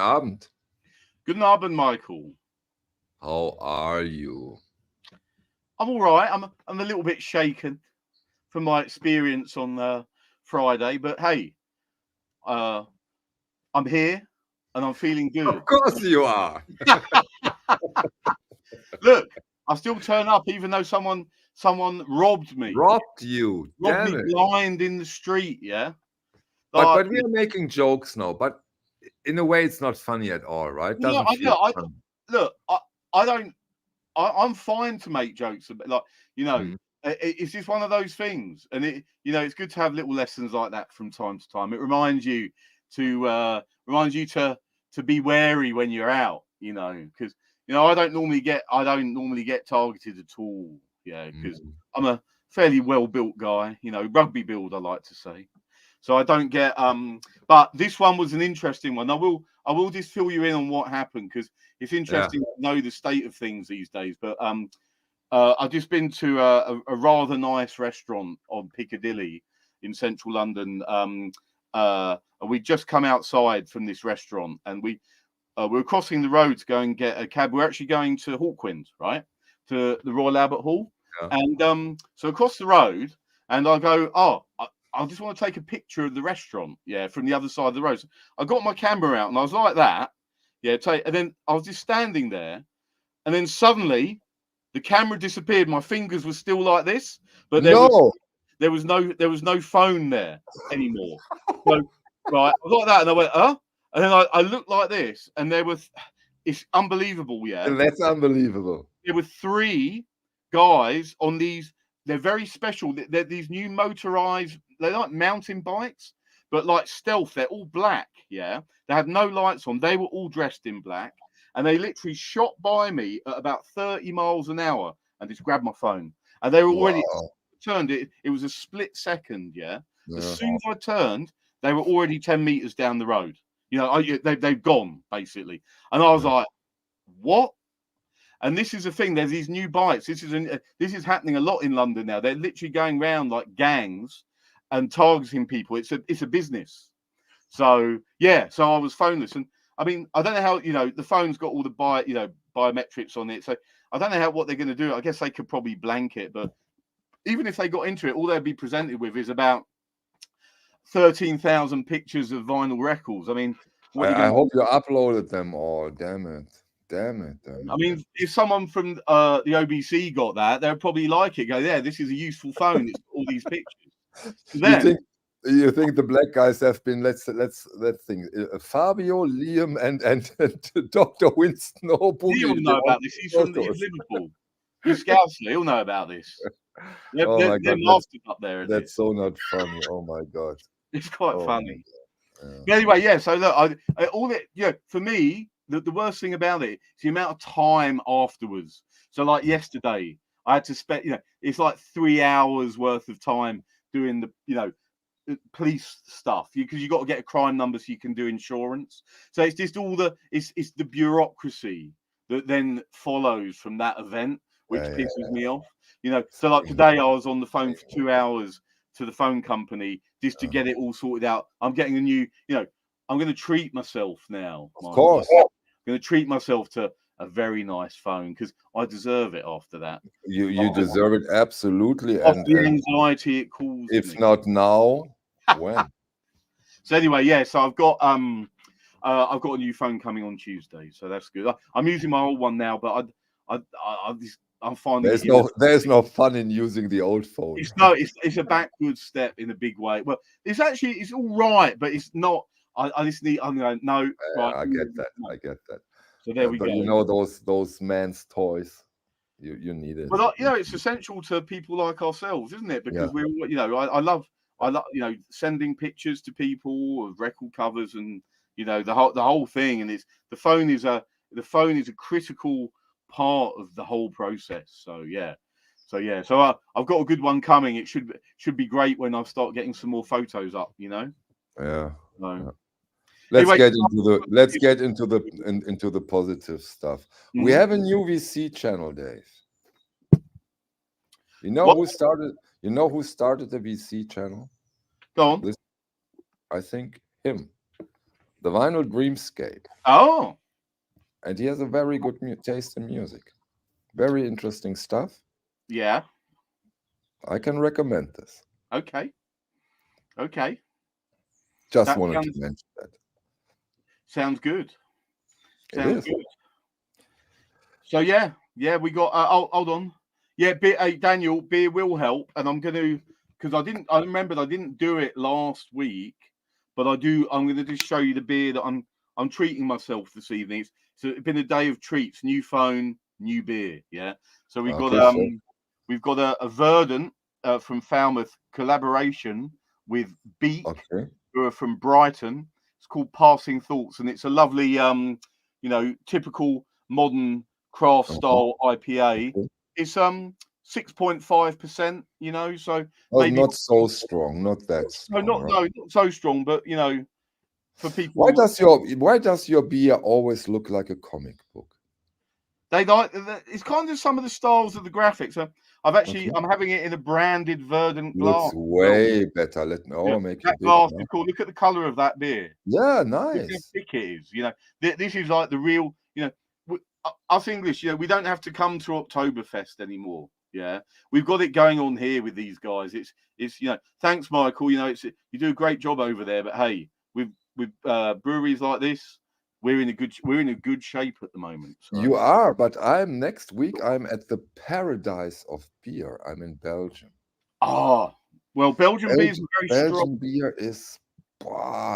Abend. Guten Abend, Michael. How are you? I'm all right. I'm a little bit shaken from my experience on Friday, but hey, uh, I'm here and I'm feeling good. Of course you are. Look, I still turn up even though someone robbed me. Robbed you. Robbed Damn me it. blind in the street. Yeah. But Like, we are making jokes now. But in a way, it's not funny at all, right? no, Doesn't feel funny. look. I don't. I'm fine to make jokes about, like, you know, Mm. it's just one of those things, and it's good to have little lessons like that from time to time. It reminds you to be wary when you're out, because I don't normally get targeted at all, because Mm. I'm a fairly well built guy, rugby build, I like to say. So I don't get but this one was an interesting one. I will just fill you in on what happened, because it's Yeah. interesting to know the state of things these days. But I've just been to a rather nice restaurant on Piccadilly in central London. And we just come outside from this restaurant, and we were crossing the road to go and get a cab. We're actually going to Hawkwind, right, to the Royal Albert Hall, Yeah. and so across the road, and I go, I just want to take a picture of the restaurant, from the other side of the road. So I got my camera out and I was like that, and then I was just standing there, and then suddenly the camera disappeared. My fingers were still like this, but there No. was no phone there anymore. So right, I got that, and I went, huh? And then I looked like this, and it's unbelievable, That's unbelievable. There were three guys on these. They're very special. They're these new motorized. They're like mountain bikes, but like stealth. They're all black. Yeah, they had no lights on. They were all dressed in black, and they literally shot by me at about 30 miles an hour and just grabbed my phone. And they were already Wow. turned. It was a split second. Yeah, as Yeah. soon as I turned, they were already 10 meters down the road. They've gone basically, and I was Yeah. like, what? And this is the thing. There's these new bikes. This is happening a lot in London now. They're literally going around like gangs and targeting people. It's a business. So yeah. So I was phoneless, and I mean, I don't know how the phone's got all the biometrics on it. So I don't know what they're going to do. I guess they could probably blank it, but even if they got into it, all they'd be presented with is about 13,000 pictures of vinyl records. I mean, what are you I going to hope you uploaded them all. Damn it. Damn it. Damn I it. mean, if someone from the OBC got that, they'd probably like it. Go, yeah, this is a useful phone. It's got all these pictures. You Then, think the black guys have been let's think Fabio, Liam, and Dr. Winston he'll Obuli. know about this. He's Liverpool. He's Scousler. He'll know about this. Oh my They're God, mastered up there. that's so not funny. Oh my God. It's quite Oh my funny. God. Yeah. But anyway, yeah. So look, for me, the worst thing about it is the amount of time afterwards. So like yesterday, I had to spend, it's like 3 hours worth of time doing the police stuff, because you got to get a crime number so you can do insurance. So it's just it's the bureaucracy that then follows from that event, which Yeah, pisses me off. So like today, I was on the phone for 2 hours to the phone company just to get it all sorted out. I'm getting a new, I'm going to treat myself now. of course. I'm going to treat myself to a very nice phone, because I deserve it after that. You deserve it absolutely, Off and the anxiety it caused if me. not now, when? So anyway, yeah. So I've got a new phone coming on Tuesday, so that's good. I'm using my old one now, but I'm finding There's no fun in using the old phone. It's a backward step in a big way. Well, it's all right, but it's not. I just need. I'm going no. Right. I get that. I get that. So there we But go. those man's toys, you need it. But it's essential to people like ourselves, isn't it? Because we're, I love, sending pictures to people of record covers and the whole thing. And the phone is a critical part of the whole process. So yeah. So I've got a good one coming. It should be great when I start getting some more photos up. Yeah. So, yeah. Let's get into the positive stuff. Mm-hmm. We have a new VC channel, Dave. Who started? Who started the VC channel? Go on. I think him. The vinyl Dreamscape. Oh, And he has a very good taste in music. Very interesting stuff. yeah. I can recommend this. Okay. Okay. Just That wanted to mention that. sounds good. It Sounds is. good. So yeah, we got. Hold on. Yeah, Daniel, beer will help, and I'm gonna because I remembered I didn't do it last week, but I do. I'm gonna just show you the beer that I'm treating myself this evening. It's been a day of treats. New phone, new beer. Yeah. So we've got we've got a Verdant from Falmouth collaboration with Beak, who are from Brighton. It's called Passing Thoughts, and it's a lovely typical modern craft style IPA. It's 6.5%, so maybe not so strong, not that strong. not so strong, but for people. Why does your beer always look like a comic book? They like it's kind of some of the styles of the graphics. I'm having it in a branded Verdant glass. Looks way better. Make that glass is cool. Look at the color of that beer. Yeah, Look nice. how thick it is. This is like the real. Us English, we don't have to come to Oktoberfest anymore. Yeah, we've got it going on here with these guys. It's thanks, Michael. You do a great job over there. But hey, with breweries like this, we're in a good shape at the moment. So. You are, but next week. I'm at the Paradise of Beer. I'm in Belgium. Ah, well, Belgian beer is very strong. Belgian beer is.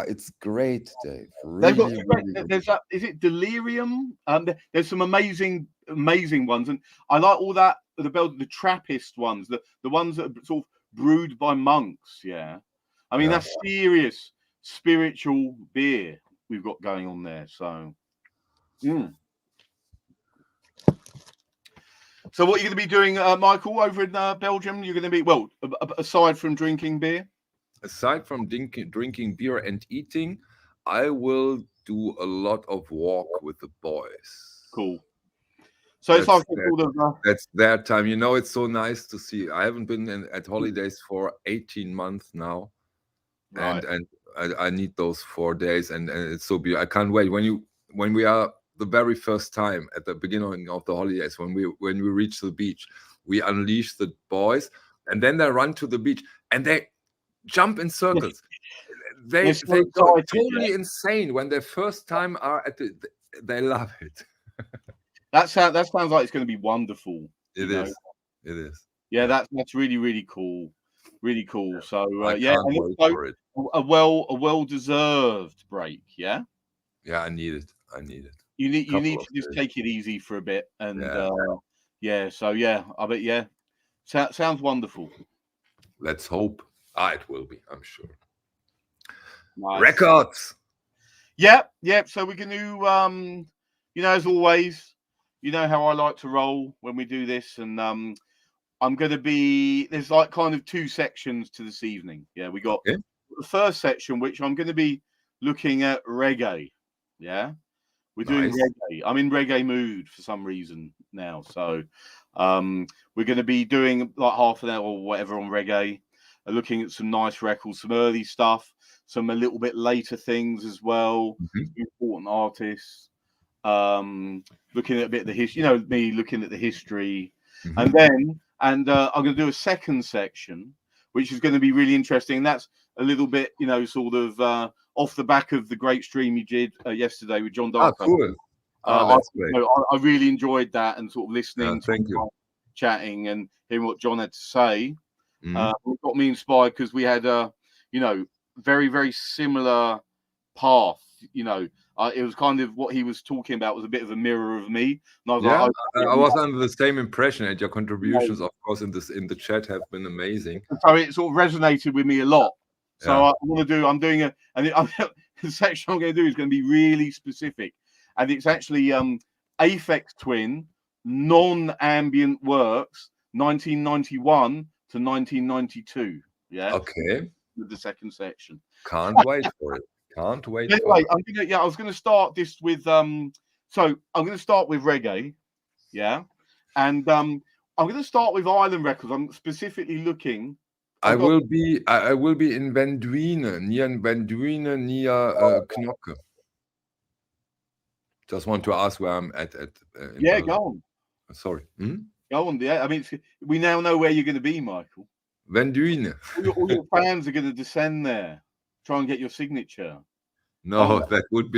It's great, Dave. Really, is it Delirium? There's some amazing ones, and I like all that the Trappist ones, the ones that are sort of brewed by monks. Yeah, I mean that's serious spiritual beer we've got going on there. So, So what are you going to be doing, Michael, over in Belgium? You're going to be aside from drinking beer. Aside from drinking beer and eating, I will do a lot of walk with the boys. Cool. So it's that's their time. It's so nice to see. I haven't been at holidays for 18 months now, right. and I need those 4 days, and it's so beautiful. I can't wait when we are the very first time at the beginning of the holidays when we reach the beach, we unleash the boys, and then they run to the beach and they jump in circles. They go totally insane when they first time are at they love it. That sounds like it's going to be wonderful. It is. Yeah, that's really, really cool. Really cool. So I can't wait for it. A well-deserved break. Yeah. Yeah, I need it. You need to just take it easy for a bit, and I bet sounds wonderful. Let's hope. It will be, I'm sure. Nice. Records. Yeah. So we're going to, as always, how I like to roll when we do this, and I'm going to be. There's like kind of 2 sections to this evening. Yeah, we got the first section, which I'm going to be looking at reggae. Yeah, we're doing reggae. I'm in reggae mood for some reason now, so we're going to be doing like half an hour or whatever on reggae. Looking at some nice records, some early stuff, some a little bit later things as well, important artists. Looking at a bit of the history, me looking at the history, and then I'm going to do a second section, which is going to be really interesting. That's a little bit, sort of off the back of the great stream you did yesterday with John Darko. Cool. That's great. I really enjoyed that and sort of listening, chatting, and hearing what John had to say. It got me inspired because we had a, very, very similar path. It was kind of what he was talking about was a bit of a mirror of me. And I was I was under the same impression, and your contributions, of course, in the chat have been amazing. So it sort of resonated with me a lot. So I'm doing the section I'm going to do is going to be really specific, and it's actually Aphex Twin non-ambient works 1991 to 1992. Yeah. Okay. With the second section. Can't wait for it. Anyway, I was going to start this with so I'm going to start with reggae, yeah, and I'm going to start with Island Records. I'm specifically looking. I will be in Van Duine, near Knocke. Just want to ask where I'm at in Yeah, Berlin. go on. Sorry. Go on. Yeah, I mean, we now know where you're going to be, Michael. Venduine. All your fans are going to descend there, try and get your signature. No, that won't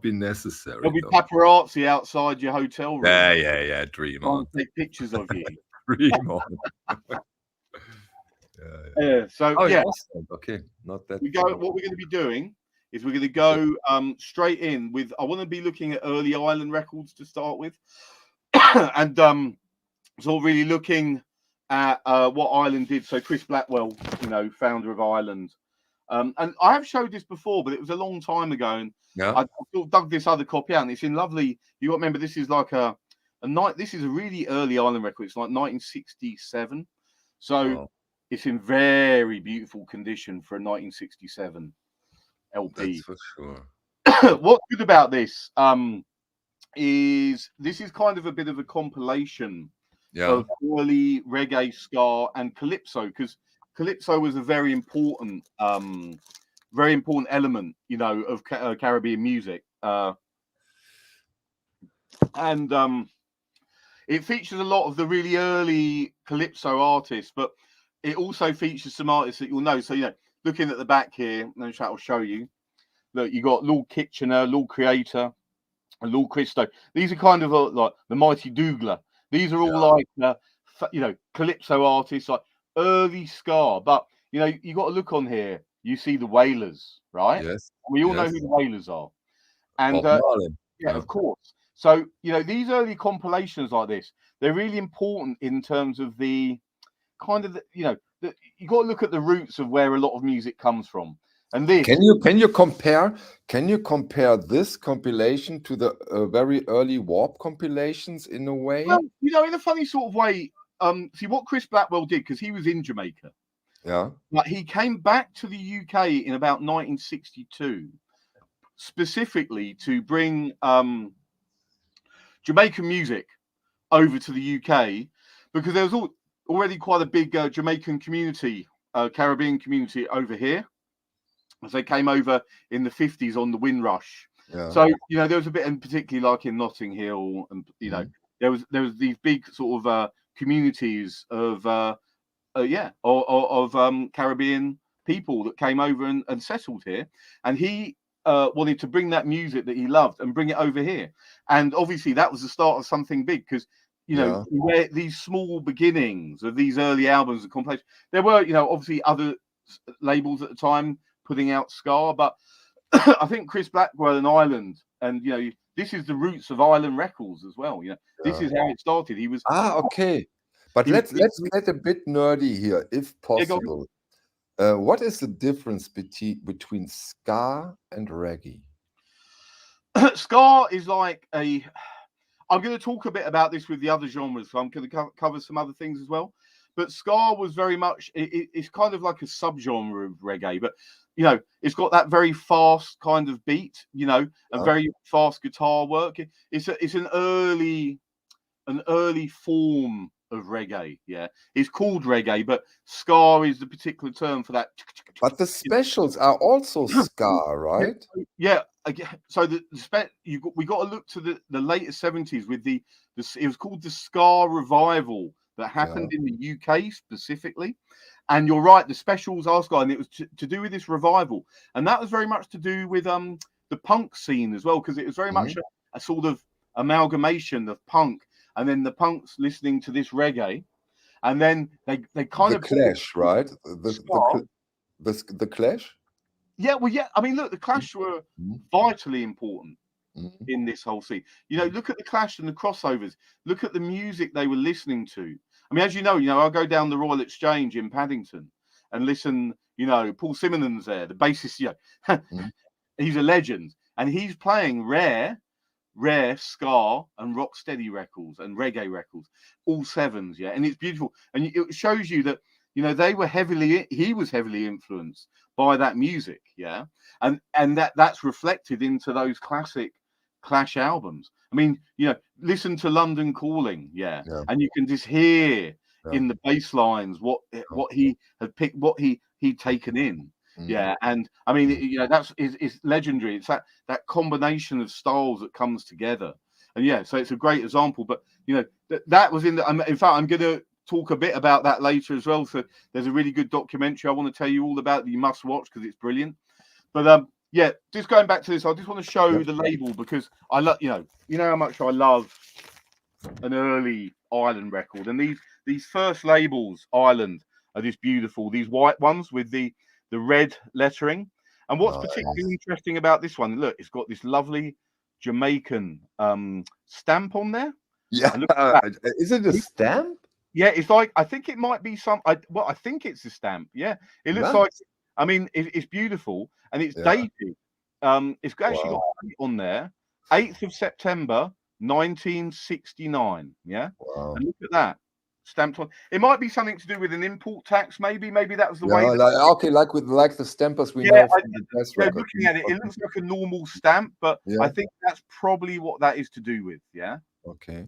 be necessary There'll be though. paparazzi outside your hotel room. Yeah. Dream Trying on. to take pictures of you. Dream on. Yeah. So Oh, in yeah, Ostend. Okay, not that we go. far. What we're going to be doing is we're going to go straight in with. I want to be looking at early island records to start with, and sort of really looking at what Ireland did. So Chris Blackwell, founder of Ireland. And I have showed this before, but it was a long time ago, and Yeah. I sort of dug this other copy out, and it's in lovely. You got to remember, this is like a night. This is a really early Island record. It's like 1967, so it's in very beautiful condition for a 1967 LP. That's for sure. What's good about this is this is kind of a bit of a compilation of early reggae, ska, and calypso, because calypso was a very important element, of Caribbean music, and it features a lot of the really early calypso artists, but it also features some artists that you'll know. So, looking at the back here, I'll show you. Look, you got Lord Kitchener, Lord Creator, and Lord Christo. These are kind of like the Mighty Douglas. These are all like calypso artists, like early ska. But you got to look on here. You see the Wailers, right? Yes. We all know who the Wailers are, and of course. So these early compilations like this, they're really important in terms of the kind of you got to look at the roots of where a lot of music comes from. And this can you compare this compilation to the very early Warp compilations in a way? Well, in a funny sort of way. See what Chris Blackwell did, because he was in Jamaica. Yeah. But he came back to the UK in about 1962, specifically to bring Jamaican music over to the UK, because there was already quite a big Jamaican community, Caribbean community over here, as they came over in the 50s on the Windrush. Yeah. So there was a bit, and particularly like in Notting Hill, and there was these big sort of communities of Caribbean people that came over and settled here, and he wanted to bring that music that he loved and bring it over here. And obviously that was the start of something big, because where these small beginnings of these early albums and compilations, there were obviously other labels at the time putting out ska, but I think Chris Blackwell and Ireland, and this is the roots of Island Records as well. This is how it started. He was okay. But let's get a bit nerdy here, if possible. What is the difference between ska and reggae? Ska is like I'm going to talk a bit about this with the other genres, so I'm going to cover some other things as well. But ska was very much, it's kind of like a subgenre of reggae, but it's got that very fast kind of beat, and very fast guitar work. It's an early form of reggae. Yeah, it's called reggae, but ska is the particular term for that. But the specials are also ska, right? Yeah. So we got to look to the later 70s with it was called the ska revival that happened in the UK specifically. And you're right, the specials are ska, and it was to do with this revival, and that was very much to do with the punk scene as well, because it was very much a sort of amalgamation of punk, and then the punks listening to this reggae, and then they kind of Clash, right? The Clash. Yeah, well, yeah. I mean, look, the Clash were vitally important in this whole scene. Look at the Clash and the crossovers. Look at the music they were listening to. I mean, as you know, I go down the Royal Exchange in Paddington and listen. Paul Simonon's there, the bassist. He's a legend, and he's playing rare ska and rocksteady records and reggae records, all sevens. Yeah, and it's beautiful, and it shows you that he was heavily influenced by that music. Yeah, and that's reflected into those classic Clash albums. I mean, listen to London Calling, and you can just hear in the bass lines what he had picked, what he'd taken in. Yeah, and I mean, you know, it's legendary. It's that combination of styles that comes together, and yeah, so it's a great example. But you know, that was in fact, I'm going to talk a bit about that later as well. So there's a really good documentary I want to tell you all about that you must watch because it's brilliant. But yeah, just going back to this, I just want to show the label because I love, you know how much I love an early Island record, and these first labels, Island, are just beautiful. These white ones with the red lettering. And what's particularly interesting about this one, look, it's got this lovely Jamaican stamp on there. Yeah, And look at that. is it a stamp? Yeah, it's like, I think it might be I think it's a stamp. Yeah, it looks like. I mean, it's beautiful and it's dated. It's actually got a date on there, 8th of September, 1969. Yeah, and look at that stamped on. It might be something to do with an import tax. Maybe that was the way. Okay, like the stampers we know from the press record. Looking at it, it looks like a normal stamp, but I think that's probably what that is to do with. Yeah. Okay.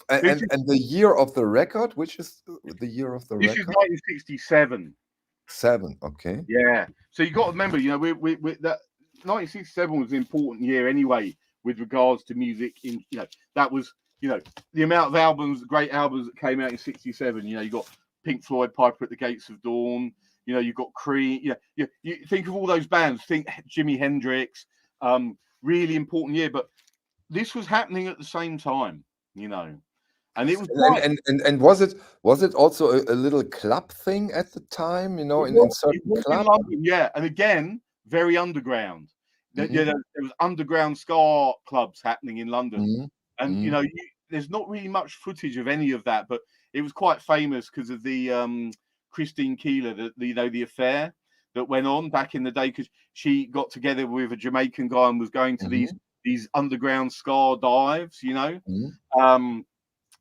And the year of the record, which is the year of the record? This is 1967. 7. Okay. Yeah. So you got to remember, you know, we that 1967 was an important year anyway with regards to music. In that was the amount of albums, great albums that came out in '67. You know, you got Pink Floyd, Piper at the Gates of Dawn. You know, you got Cream. You think of all those bands. Think Jimi Hendrix. Really important year, but this was happening at the same time. You know. And it was and was it also a little club thing at the time? You know, in certain clubs. In London, yeah, and again, very underground. There was underground ska clubs happening in London, and you know, there's not really much footage of any of that, but it was quite famous because of the Christine Keeler, the affair that went on back in the day, because she got together with a Jamaican guy and was going to these underground ska dives, you know.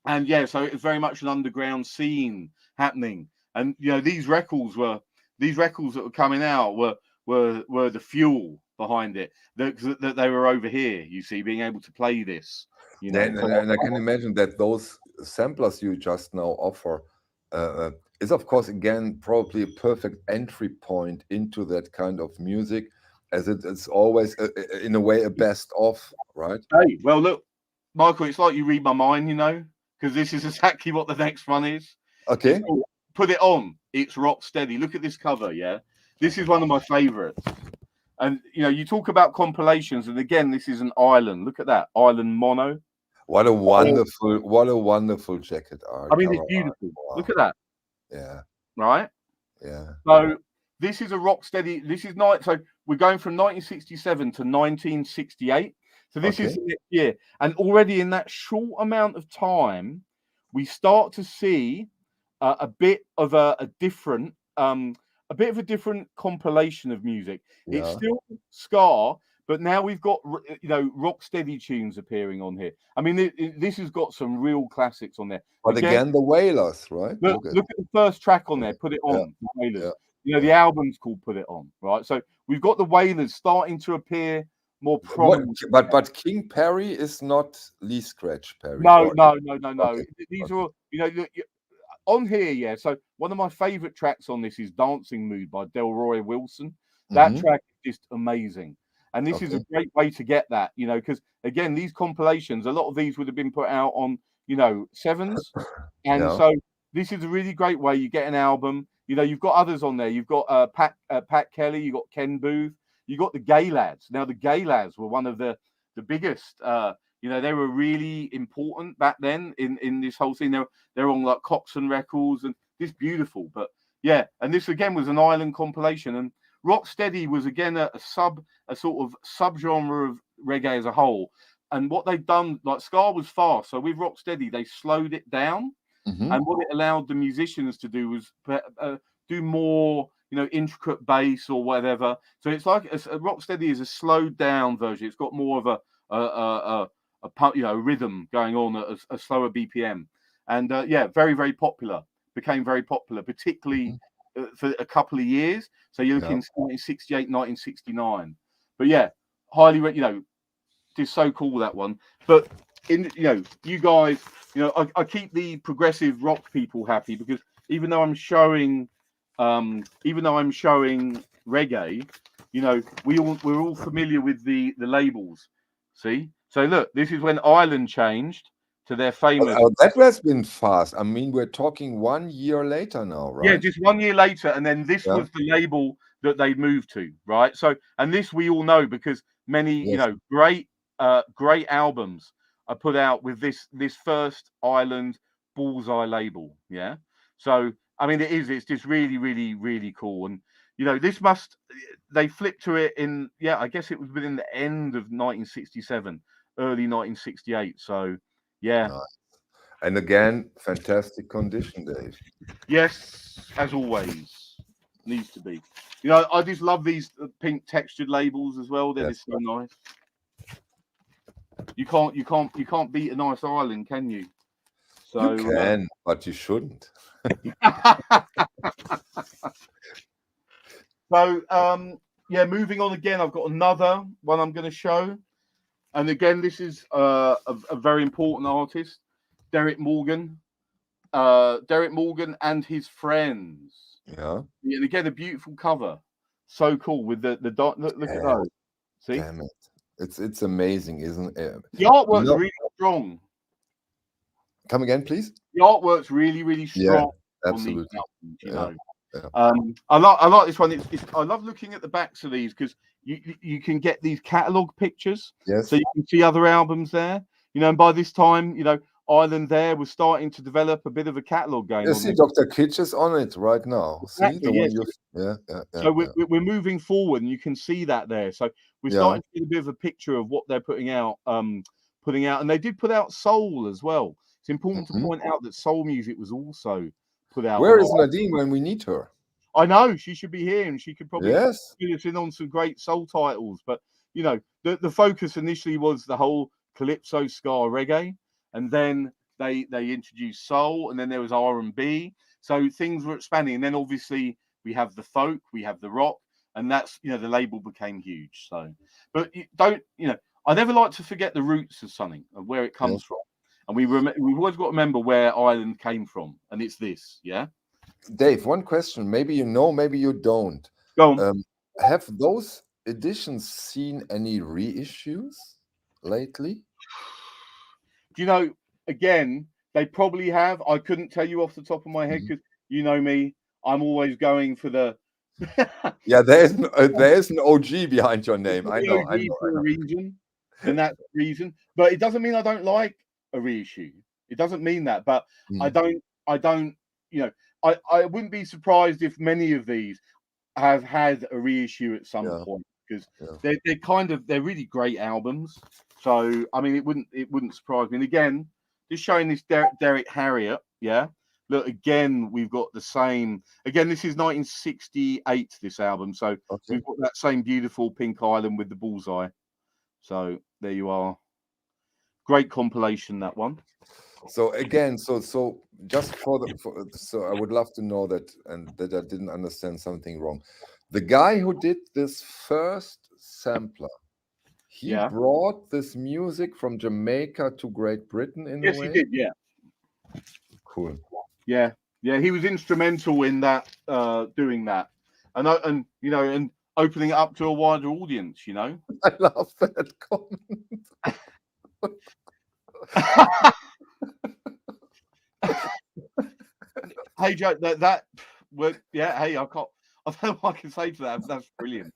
And yeah, so it was very much an underground scene happening. And you know, these records that were coming out were the fuel behind it. That they were over here, you see, being able to play this. You know, and I can imagine that those samplers you just now offer is, of course, again probably a perfect entry point into that kind of music, as it's always in a way a best of, right? Hey, well, look, Michael, it's like you read my mind, you know. Because this is exactly what the next one is. Okay. Put it on. It's rock steady. Look at this cover, yeah? This is one of my favorites. And, you know, you talk about compilations, and again, this is an Island. Look at that. Island mono. What a wonderful jacket art. I mean, it's beautiful. Wow. Look at that. Yeah. Right? Yeah. So this is a rock steady. So we're going from 1967 to 1968. So this is the next year, and already in that short amount of time, we start to see a bit of a different compilation of music. Yeah. It's still ska, but now we've got rock steady tunes appearing on here. I mean, this has got some real classics on there. But again the Wailers, right? Look at the first track on there. Put it on. Yeah. The Wailers. Yeah. You know, the album's called Put It On, right? So we've got the Wailers starting to appear more prominent. But King Perry is not Lee Scratch Perry. No. Okay. These are, on here, yeah. So one of my favorite tracks on this is Dancing Mood by Delroy Wilson. That track is just amazing. And this is a great way to get that, you know, because again, these compilations, a lot of these would have been put out on, 7s. And so this is a really great way. You get an album, you've got others on there. You've got Pat Kelly, you've got Ken Booth. You got the Gay Lads. Now, the Gay Lads were one of the biggest. They were really important back then in this whole thing. They're on like Coxsone Records, and this beautiful. But yeah, and this again was an Island compilation. And rocksteady was again a sort of subgenre of reggae as a whole. And what they've done, like ska was fast, so with rocksteady they slowed it down. And what it allowed the musicians to do was do more, intricate bass or whatever. So it's like a rocksteady is a slowed down version. It's got more of a rhythm going on at a slower BPM. And very, very popular. Became very popular, particularly for a couple of years. So you're looking 1968, 1969. But yeah, highly, just so cool, that one. But you guys, I keep the progressive rock people happy, because even though I'm showing reggae, you know, we're all familiar with the labels. See, so look, this is when Ireland changed to their famous. Oh, that has been fast. I mean, we're talking 1 year later now, Yeah, right? just 1 year later, and then this Yeah. was the label that they moved to, right? So, and this we all know because many, you Yes. know, great albums are put out with this first Ireland Bullseye label. Yeah. So, I mean, it's just really, really, really cool. And you know, they flipped to it in, yeah, I guess it was within the end of 1967, early 1968. So, yeah. Nice. And again, fantastic condition, Dave. Yes, as always, needs to be. You know, I just love these pink textured labels as well. They're Yes. just so nice. You can't beat a nice island, can you? You So, can, but you shouldn't. yeah. Moving on again, I've got another one I'm going to show, and again, this is a very important artist, Derek Morgan. Derek Morgan and his friends. Yeah. And again, a beautiful cover. So cool with the look at those. See? Damn it. It's amazing, isn't it? The artwork's No, really strong. come again, please. The artwork's really, really Yeah, strong on these absolutely. albums, you Yeah. know. Yeah. I like this one. I love looking at the backs of these because you can get these catalog pictures, Yes. so you can see other albums there. You know, and by this time, you know, Ireland there was starting to develop a bit of a catalog going You on. see, Dr. Kitsch is on it right now. See Exactly, the one yes. you. Yeah. So we're moving forward, and you can see that there. So we're Yeah. starting to get a bit of a picture of what they're putting out. And they did put out soul as well. It's important to point out that soul music was also put out. Where is Nadine when we need her? I know she should be here, and she could probably Yes. fill us in on some great soul titles. But you know, the focus initially was the whole calypso, ska, reggae, and then they introduced soul, and then there was R&B. So things were expanding, and then obviously we have the folk, we have the rock, and that's, you know, the label became huge. So, but I never like to forget the roots of something and where it comes from, and we've always got to remember where Ireland came from, and it's this, yeah. Dave, one question. Maybe you know, maybe you don't. Go on. Have those editions seen any reissues lately? Do you know? Again, they probably have. I couldn't tell you off the top of my head because you know me. I'm always going for the. Yeah, there is an OG behind your name. I know. For a reason, and that's the reason. But it doesn't mean I don't like a reissue. It doesn't mean that. But I don't. You know, I wouldn't be surprised if many of these have had a reissue at some point because they're really great albums. So I mean, it wouldn't surprise me. And again, just showing this Derek Harriott, yeah. Look, again, we've got the same. Again, this is 1968. This album, so we've got that same beautiful pink island with the bullseye. So there you are. Great compilation, that one. So again, so just so I would love to know that, and that I didn't understand something wrong. The guy who did this first sampler, he brought this music from Jamaica to Great Britain in a way? Yes, he did, yeah. Cool. Yeah, he was instrumental in that, doing that, and you know, and opening it up to a wider audience. You know, I love that comment. Hey Joe, hey, I don't know what I can say to that. That's brilliant.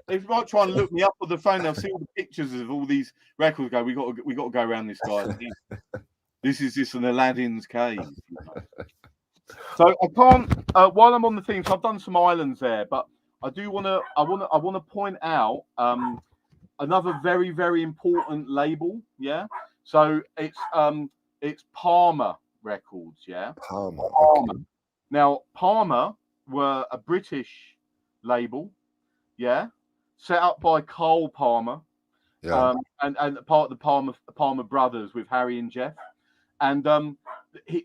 They might try and look me up on the phone. They'll see all the pictures of all these records. Go, we got to go around this guy. This is just an Aladdin's cave. You know? So I can't. While I'm on the theme, so I've done some islands there, but I want to point out another very, very important label. Yeah. So it's Palmer Records. Yeah. Palmer. Okay. Now Palmer were a British label. Yeah. Set up by Cole Palmer, and part of the Palmer brothers with Harry and Jeff, and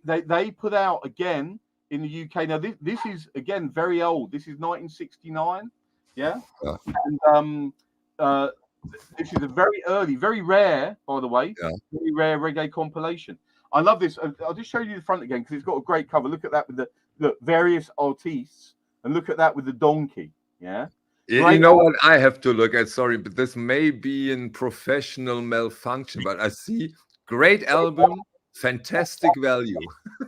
they put out again in the UK. Now this is again very old. This is 1969, yeah, and this is a very early, very rare, by the way, very rare reggae compilation. I love this. I'll just show you the front again because it's got a great cover. Look at that with look, various artists, and look at that with the donkey. Yeah, You great. know what I have to look at? Sorry, but this may be in professional malfunction, but I see great album, fantastic value.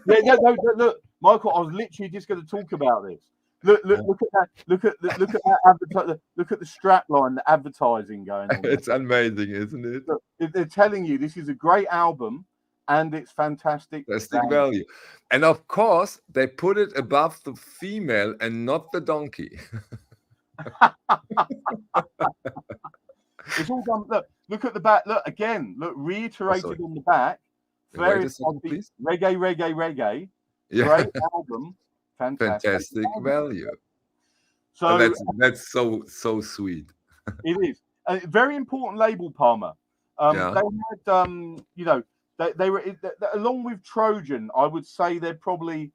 Yeah, no, look, Michael, I was literally just going to talk about this. Look at that. Look at that. Look at the strap line, the advertising going on. It's amazing, isn't it? Look, they're telling you this is a great album and it's fantastic. Fantastic value. And of course, they put it above the female and not the donkey. It's all done. Look at the back. Look again. Look, reiterated on the back. Wait a second, please. Reggae. Yeah. Great album. Fantastic value. So that's so sweet. It is a very important label, Palmer. They had, they were along with Trojan. I would say they're probably,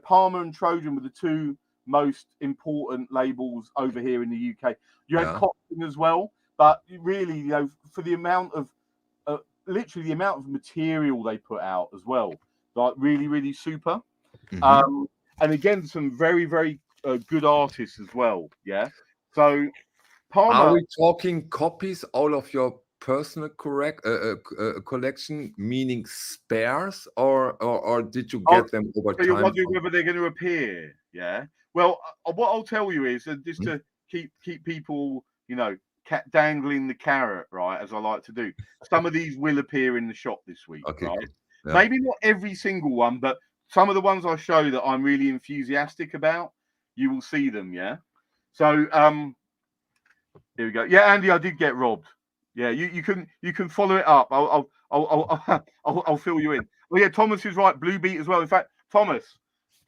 Palmer and Trojan were the two most important labels over here in the UK. You had Cotton as well, but really, for the amount of, literally the amount of material they put out as well, like really, really super. Mm-hmm. And again, some very, very good artists as well. Yeah. So, Palmer, are we talking copies out of your personal collection, meaning spares, or did you get them over time? You're wondering whether they're going to appear. Yeah. Well, what I'll tell you is just to keep people, dangling the carrot, right, as I like to do. Some of these will appear in the shop this week. Okay. Right? Yeah. Maybe not every single one, but some of the ones I show that I'm really enthusiastic about, you will see them. Yeah. So, here we go. Yeah, Andy, I did get robbed. Yeah, you can follow it up. I'll fill you in. Well, yeah, Thomas is right. Blue Beat as well. In fact, Thomas,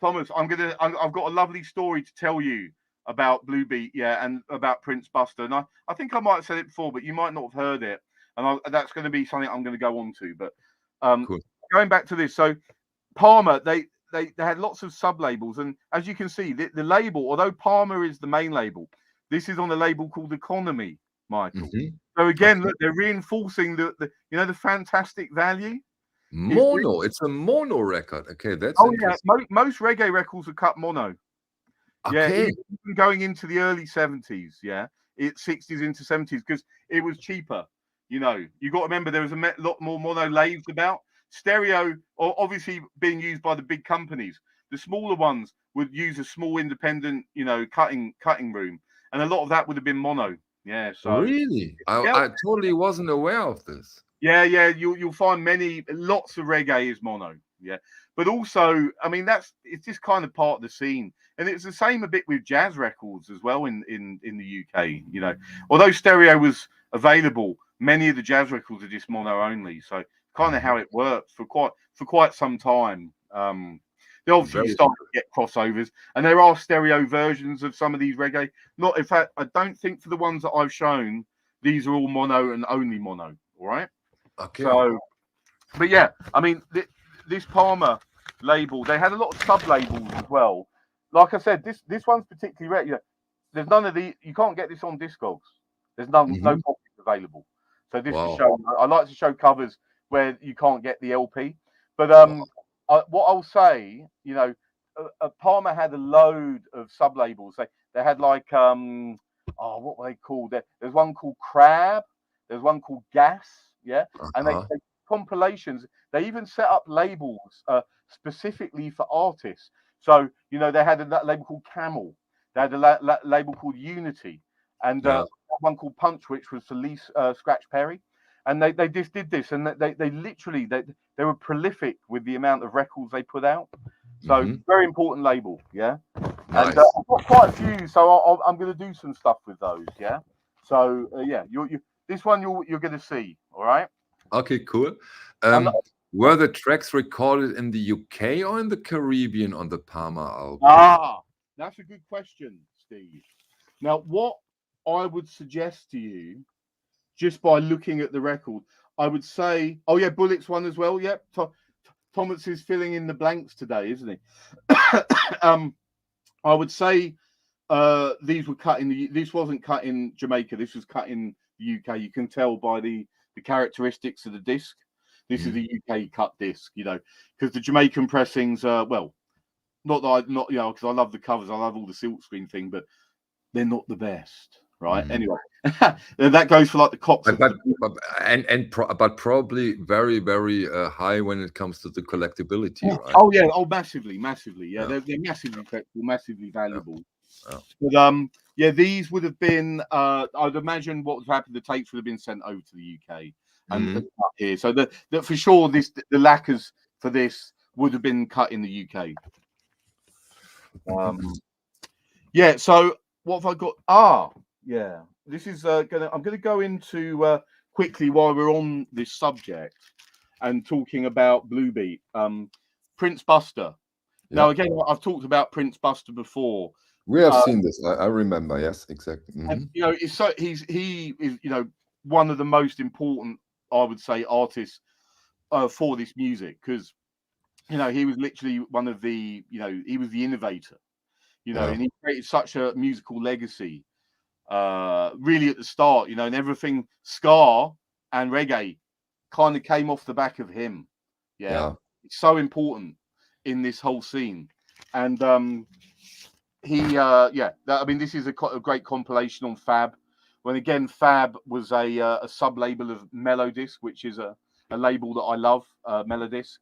I've got a lovely story to tell you about Blue Beat. Yeah, and about Prince Buster. And I think I might have said it before, but you might not have heard it. And that's going to be something I'm going to go on to. But cool. Going back to this, so Palmer, they had lots of sub labels, and as you can see, the label, although Palmer is the main label, this is on a label called Economy, Michael. Mm-hmm. So again, look, they're reinforcing the fantastic value. Mono, it's a mono record. Okay, that's most reggae records are cut mono. Okay. Yeah, even going into the early 70s, it's 60s into 70s because it was cheaper. You got to remember there was a lot more mono lathes about. Stereo, or obviously being used by the big companies. The smaller ones would use a small independent, cutting room. And a lot of that would have been mono. Yeah. So really, I totally wasn't aware of this. Yeah. You'll find lots of reggae is mono. Yeah. But also, I mean, it's just kind of part of the scene, and it's the same a bit with jazz records as well in the UK. Although stereo was available, many of the jazz records are just mono only. So kind of how it works for quite some time. They obviously start to get crossovers, and there are stereo versions of some of these reggae. Not, in fact, I don't think for the ones that I've shown, these are all mono and only mono. All right. Okay. So, but yeah, I mean, this Palmer label, they had a lot of sub labels as well. Like I said, this one's particularly rare. There's none of the. You can't get this on Discogs. There's no copies available. So this to show. I like to show covers where you can't get the LP, but what I'll say, Palmer had a load of sub labels. They had like what were they called? There's one called Crab. There's one called Gas. Yeah, and they compilations. They even set up labels specifically for artists. So they had a label called Camel. They had a label called Unity, and one called Punch, which was for Lee Scratch Perry. And they just did this, and they literally they were prolific with the amount of records they put out. So very important label, yeah. Nice. And I've got quite a few, so I'm going to do some stuff with those, yeah. So this one you're going to see, all right? Okay, cool. Were the tracks recorded in the UK or in the Caribbean on the Palmer album? That's a good question, Steve. Now, what I would suggest to you, just by looking at the record, I would say, Bullets one as well. Yep. Thomas is filling in the blanks today, isn't he? I would say these were cut this wasn't cut in Jamaica. This was cut in the UK. You can tell by the characteristics of the disc. This is a UK cut disc, because the Jamaican pressings, Not that because I love the covers, I love all the silkscreen thing, but they're not the best, right? Anyway, that goes for like the Cops. But probably very, very high when it comes to the collectibility, right? Oh yeah, massively. Yeah, they're massively collectible, massively valuable. But yeah, these would have been. I'd imagine what would have happened. The tapes would have been sent over to the UK and cut here. So that for sure, the lacquers for this would have been cut in the UK. Yeah. So what have I got? Yeah. This is I'm gonna go into quickly while we're on this subject and talking about Blue Beat. Prince Buster. Now again, I've talked about Prince Buster before. We have seen this. I remember. Yes, exactly. And, he is one of the most important, I would say, artists for this music, because he was literally one of the he was the innovator, and he created such a musical legacy. Really at the start, and everything ska and reggae kind of came off the back of him. It's so important in this whole scene. And this is a great compilation on Fab, when again Fab was a sub-label of Melodisc, which is a label that I love, Melodisc.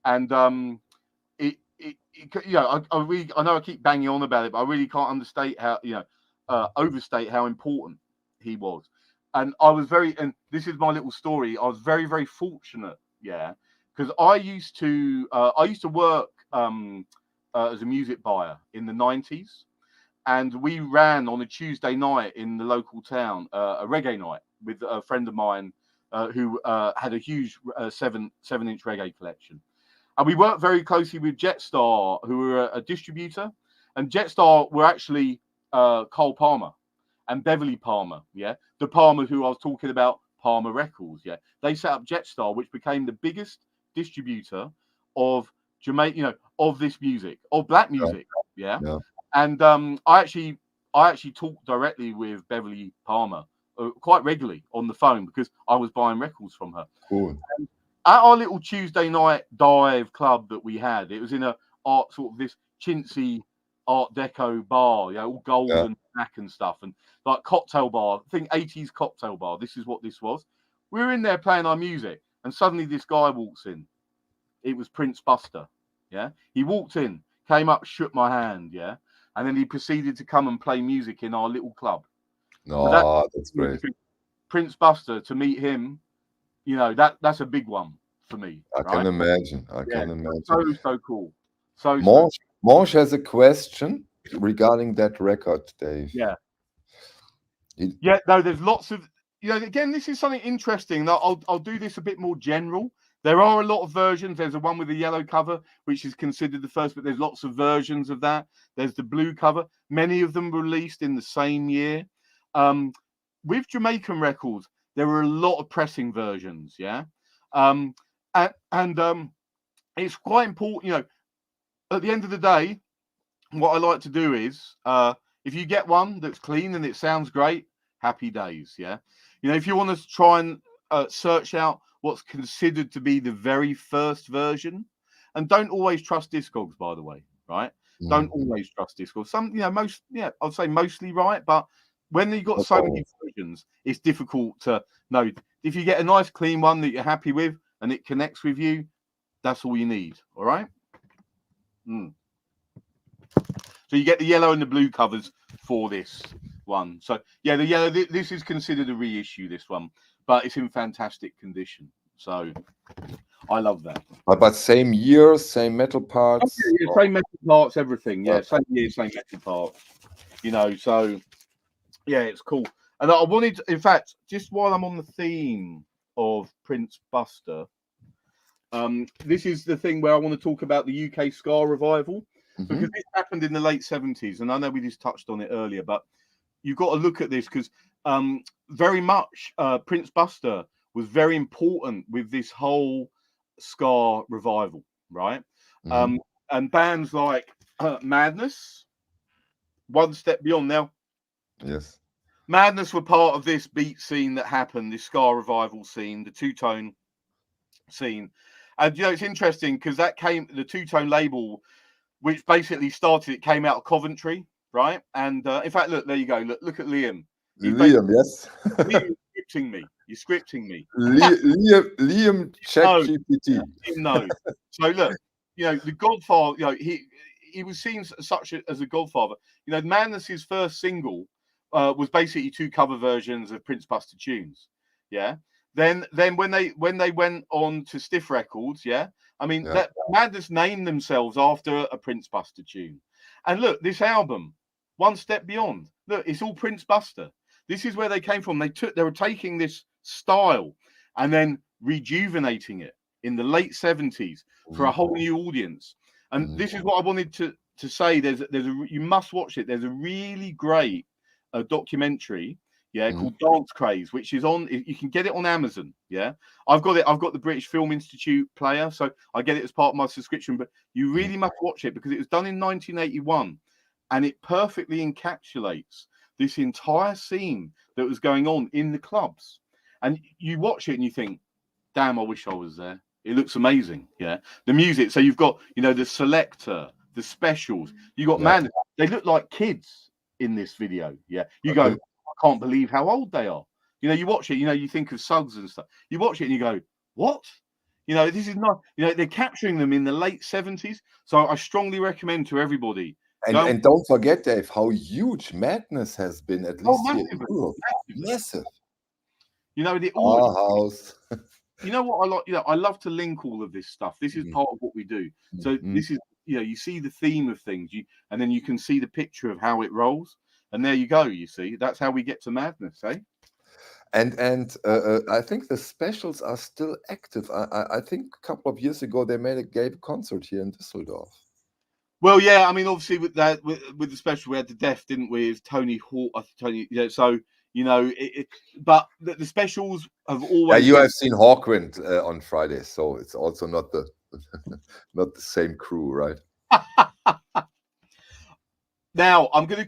And I know I keep banging on about it, but I really can't understate how overstate how important he was. And I was and this is my little story, I was very, very fortunate, because I used to work as a music buyer in the 90s, and we ran on a Tuesday night in the local town a reggae night with a friend of mine who had a huge 7-inch reggae collection. And we worked very closely with Jetstar, who were a distributor. And Jetstar were actually Cole Palmer and Beverly Palmer, the Palmer who I was talking about, Palmer Records, They set up Jetstar, which became the biggest distributor of Jamaica, of this music, of black music, And I actually talked directly with Beverly Palmer quite regularly on the phone, because I was buying records from her. Cool. And at our little Tuesday night dive club that we had, it was in a sort of this chintzy Art Deco bar, all gold and black and stuff, and like cocktail bar. I think 80s cocktail bar. This is what this was. We were in there playing our music, and suddenly this guy walks in. It was Prince Buster. He walked in, came up, shook my hand, and then he proceeded to come and play music in our little club. No, that's great. Prince Buster, to meet him, that's a big one for me. I can imagine. I can imagine. So cool. So Monch has a question regarding that record, Dave. No, there's lots of again, this is something interesting. I'll do this a bit more general. There are a lot of versions. There's a one with a yellow cover, which is considered the first, but there's lots of versions of that. There's the blue cover. Many of them were released in the same year. With Jamaican records, there were a lot of pressing versions, and it's quite important. At the end of the day, what I like to do is, if you get one that's clean and it sounds great, happy days, if you want to try and search out what's considered to be the very first version, and don't always trust Discogs, by the way, right? Don't always trust Discogs. Some, I'd say mostly right, but when you've got so many versions, it's difficult to know. If you get a nice clean one that you're happy with and it connects with you, that's all you need. All right. So you get the yellow and the blue covers for this one. So the yellow. This is considered a reissue. This one, but it's in fantastic condition. So I love that. But same year, same metal parts. Same metal parts, everything. Same year, same metal parts. So it's cool. And I wanted, in fact, just while I'm on the theme of Prince Buster, this is the thing where I want to talk about the UK ska revival, because this happened in the late 70s, and I know we just touched on it earlier, but you've got to look at this, because very much Prince Buster was very important with this whole ska revival, right? And bands like Madness, One Step Beyond. Now, Madness were part of this beat scene that happened, this ska revival scene, the two-tone scene. And it's interesting, because the two-tone label which basically started. It came out of Coventry, right? And in fact, look, there you go. Look at Liam. Liam, yes. Liam, scripting me. You're scripting me. Liam No, ChatGPT. no. So look, you know, the Godfather. You know, he was seen as a Godfather. You know, Madness's first single was basically 2 cover versions of Prince Buster tunes. Yeah. Then when they went on to Stiff Records, yeah. I mean, that Madness named themselves after a Prince Buster tune. And look, this album, One Step Beyond. Look, it's all Prince Buster. This is where they came from. They were taking this style and then rejuvenating it in the late 70s for a whole new audience. And this is what I wanted to say. You must watch it. There's a really great documentary, called Dance Craze, which is on. You can get it on Amazon. Yeah, I've got it. I've got the British Film Institute player, so I get it as part of my subscription. But you really must watch it because it was done in 1981, and it perfectly encapsulates this entire scene that was going on in the clubs. And you watch it and you think, damn, I wish I was there. It looks amazing. Yeah. The music. So you've got, you know, the Selector, the Specials. You got man, they look like kids in this video. Yeah. You go, I can't believe how old they are. You know, you watch it, you know, you think of Suggs and stuff. You watch it and you go, what? You know, this is not, you know, they're capturing them in the late 70s. So I strongly recommend to everybody. And don't forget, Dave, how huge Madness has been, at least here in Europe. Massive. You know, the house. You know what I like? You know, I love to link all of this stuff. This is part of what we do. So this is, you know, you see the theme of things, and then you can see the picture of how it rolls, and there you go. You see, that's how we get to Madness, eh? And I think the Specials are still active. I think a couple of years ago they gave a concert here in Düsseldorf. Well, yeah, I mean, obviously with that, with the Special, we had the Deaf, didn't we? With Tony Hawk, Tony. Yeah, so you know, but the Specials have always. Yeah, you have seen Hawkwind on Friday, so it's also not the not the same crew, right? Now I'm gonna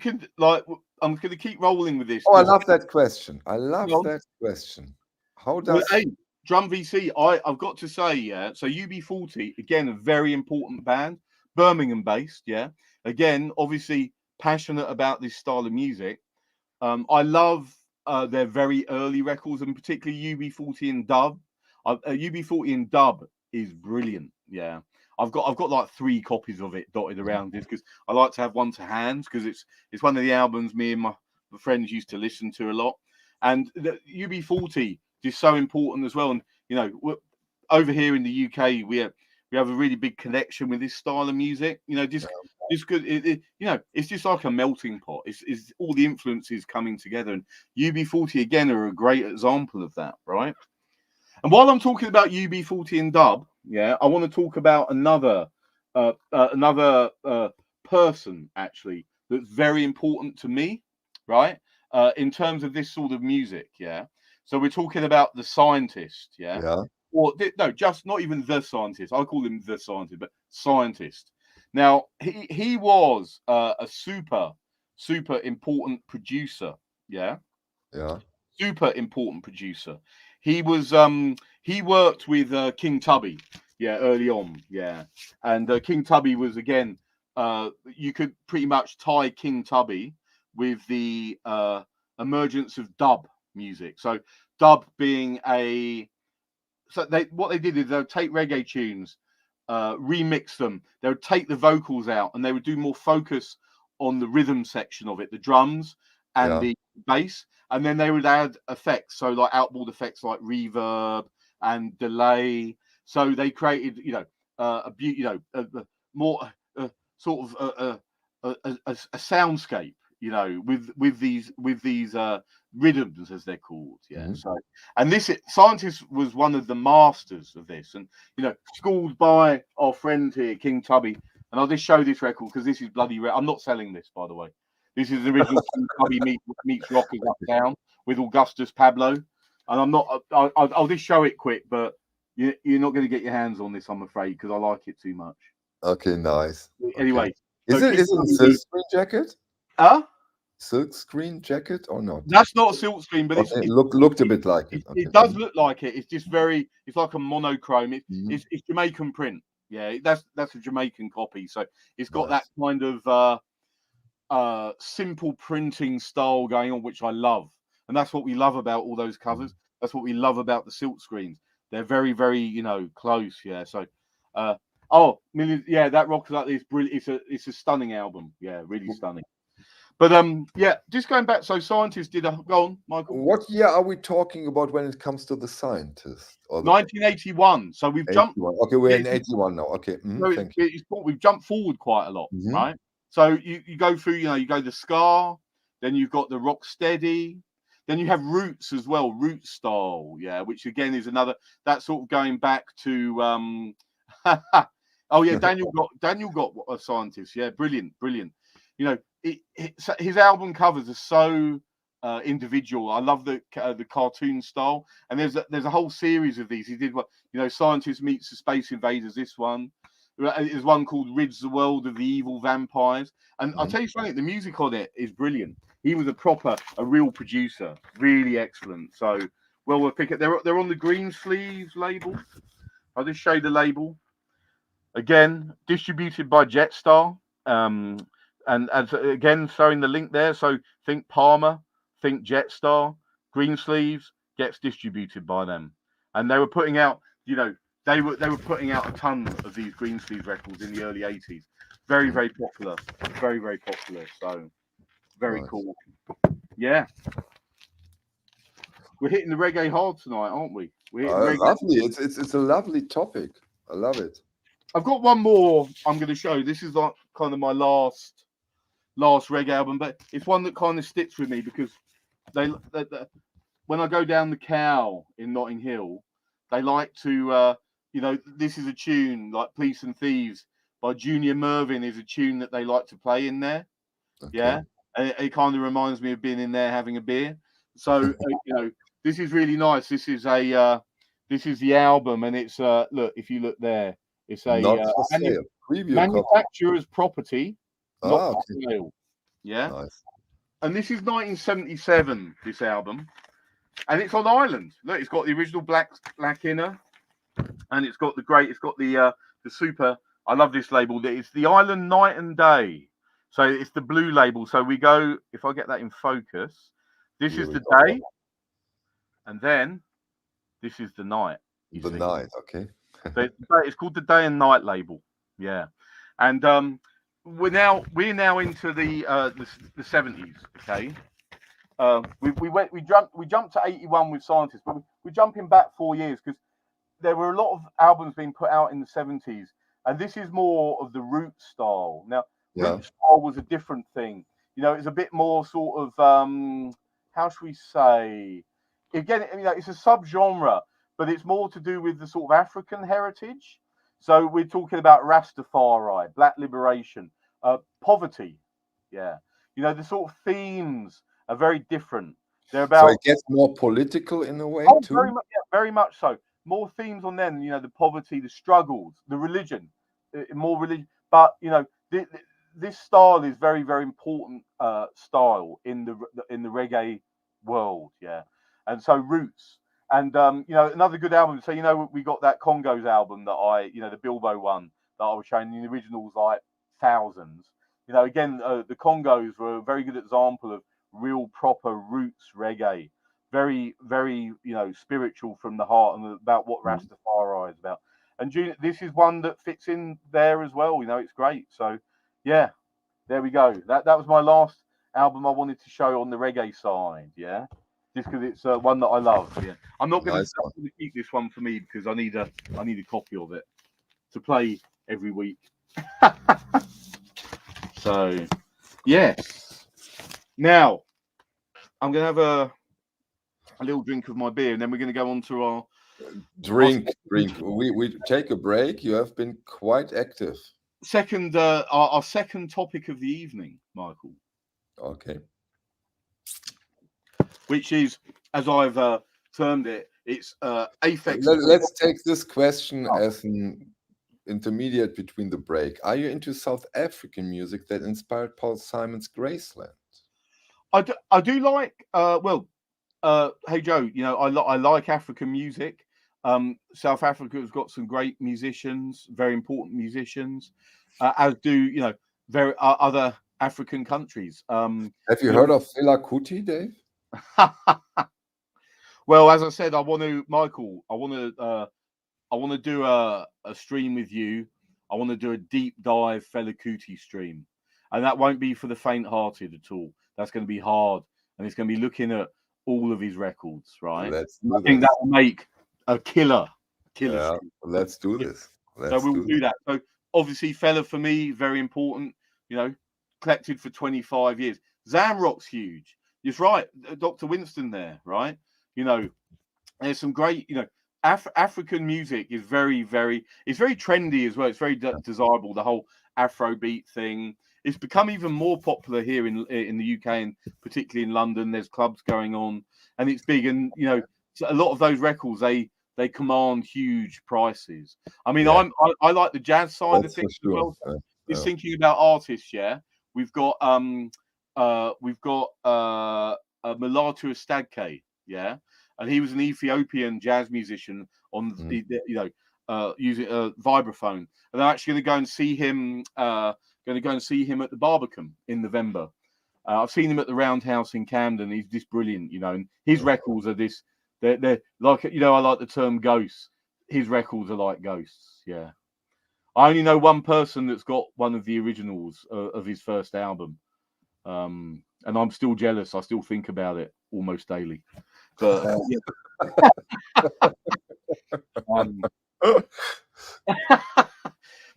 keep rolling with this. Oh, I love that question. I love that question. How does Drum VC? I've got to say, yeah. So UB40 again, a very important band, Birmingham based. Yeah, again, obviously passionate about this style of music. I love their very early records, and particularly UB40 and Dub. UB40 and Dub is brilliant. Yeah, I've got like 3 copies of it dotted around this because I like to have one to hand because it's one of the albums me and my friends used to listen to a lot. And the UB40 is so important as well. And you know, over here in the UK, we have a really big connection with this style of music. You know, it's good. You know, it's just like a melting pot. It's all the influences coming together. And UB40 again are a great example of that, right? And while I'm talking about UB40 and Dub, yeah, I want to talk about another person actually that's very important to me, right? In terms of this sort of music, yeah. So we're talking about the Scientist, yeah. Or no, just not even the Scientist. I call him the Scientist, but Scientist. Now he was a super important producer, yeah. Super important producer. He was he worked with King Tubby, yeah, early on, yeah. And King Tubby was again, you could pretty much tie King Tubby with the emergence of dub music. So dub being what they did is they would take reggae tunes, remix them. They would take the vocals out, and they would do more focus on the rhythm section of it, the drums and the bass, and then they would add effects, so like outboard effects like reverb and delay. So they created, you know, more sort of a soundscape, you know, with these rhythms, as they're called. Yeah. So, and this Scientist was one of the masters of this, and you know, schooled by our friend here, King Tubby. And I'll just show this record because this is bloody rare. I'm not selling this, by the way. This is the original King Tubby meets Rockers Uptown with Augustus Pablo. And I'm not. I'll just show it quick, but you're not going to get your hands on this, I'm afraid, because I like it too much. Okay, nice. Anyway, is it a silk screen jacket? Silk screen jacket or not? That's not a silk screen, but it looked a bit like it. It does look like it. It's just very. It's like a monochrome. It's Jamaican print. Yeah, that's a Jamaican copy. So it's got that Nice. kind of simple printing style going on, which I love. And that's what we love about all those Mm. covers. That's what we love about the silk screens. They're very, very, close. Yeah. So, oh, millions. Yeah, that Rock Like This, brilliant. It's a stunning album. Yeah, really stunning. But yeah, just going back. So scientists did a go on, Michael. What year are we talking about when it comes to the scientist or the 1981. So we've jumped. 81? Okay, we're Yeah, in 81 now. Okay, so thank we've jumped forward quite a lot, you. Hmm. right? So you go through, you go the ska, then you've got the rock steady, then you have roots as well, root style, yeah, which again is another that sort of going back to oh yeah, Daniel got a scientist, yeah, brilliant, brilliant. You know, his album covers are so individual. I love the cartoon style, and there's a whole series of these. He did what Scientist Meets the Space Invaders. This one, there's one called Rids the World of the Evil Vampires, and I'll Hmm. tell you something. The music on it is brilliant. He was a real producer, really excellent. So well, we'll pick it. They're on the Green Sleeves label. I'll just show you the label again. Distributed by Jetstar. And as again showing the link there. So think Palmer, think Jetstar, Greensleeves gets distributed by them, and they were putting out, they were putting out a ton of these Greensleeves records in the early '80s. Very Hmm. very popular, very very popular. So very Nice. cool. Yeah, we're hitting the reggae hard tonight, aren't we? We're hitting reggae. Lovely. It's a lovely topic. I love it. I've got one more I'm going to show. This is like kind of my last reggae album, but it's one that kind of sticks with me because they when I go down the Cow in Notting Hill, they like to, this is a tune like Police and Thieves by Junior Mervyn is a tune that they like to play in there. Okay. Yeah. And it kind of reminds me of being in there having a beer. So, this is really nice. This is the album, and it's, look, if you look there, it's a Not for sale. Preview copy. manufacturer's property, not Ah, for okay. sale. Yeah. Nice. And this is 1977, this album. And it's on Ireland. Look, it's got the original black inner, and it's got the super. I love this label. It's the Island Night and Day. So it's the blue label. So we go. If I get that in focus, this Here is we the go. day, and then this is the night. You The see, night. Okay. so it's called the day and night label. Yeah, and we're now into the 70s. Okay. We jumped to 81 with Scientists, but we're jumping back 4 years because there were a lot of albums being put out in the 70s, and this is more of the root style. Now, Yeah. root style was a different thing. It's a bit more sort of how should we say? Again, it's a subgenre, but it's more to do with the sort of African heritage. So we're talking about Rastafari, Black liberation, poverty. Yeah, the sort of themes are very different. They're So it about gets more political in a way very too. much, yeah, very much so. More themes on them, the poverty, the struggles, the religion, more religion. But this style is very, very important style in the reggae world, yeah. And so roots, and another good album. So we got that Congos album that the Bilbo one that I was showing. The originals like thousands. Again, the Congos were a very good example of real proper roots reggae, very, very, spiritual from the heart and about what Mm. Rastafari is about. And this is one that fits in there as well. It's great. So, yeah, there we go. That was my last album I wanted to show on the reggae side. Yeah, just because it's one that I love. Yeah, I'm not going Nice one. to keep this one for me because I need a copy of it to play every week. So, yes. Now I'm going to have a little drink of my beer, and then we're going to go on to our Drink. We take a break. You have been quite active. second our second topic of the evening, Michael, Okay. which is, as I've termed it, it's Aphex. Let's take this question as an intermediate between the break. Are you into South African music that inspired Paul Simon's Graceland? I do like hey Joe, I like African music. South Africa has got some great musicians, very important musicians, as do very other African countries. Have you heard of Fela Kuti, Dave? Well, as I said, Michael, I want to do a stream with you. I want to do a deep dive Fela Kuti stream, and that won't be for the faint-hearted at all. That's going to be hard, and it's going to be looking at all of his records, right? I think that will make a killer yeah, stream. Let's do this. So we'll do that. So obviously, Fela for me, very important. Collected for 25 years. Zamrock's huge. You're right, Dr. Winston there, right? There's some great, African music is very, very, it's very trendy as well. It's very desirable. The whole Afrobeat thing. It's become even more popular here in the UK and particularly in London. There's clubs going on, and it's big. And a lot of those records they command huge prices. I mean, I like the jazz side of things as well. Just thinking about artists, we've got Mulatu Estadke, and he was an Ethiopian jazz musician on using a vibraphone. And I'm actually going to go and see him. Going to go and see him at the Barbican in November. I've seen him at the Roundhouse in Camden. He's just brilliant, and his records are this. They're like, I like the term ghosts. His records are like ghosts. Yeah. I only know one person that's got one of the originals of his first album. And I'm still jealous. I still think about it almost daily. But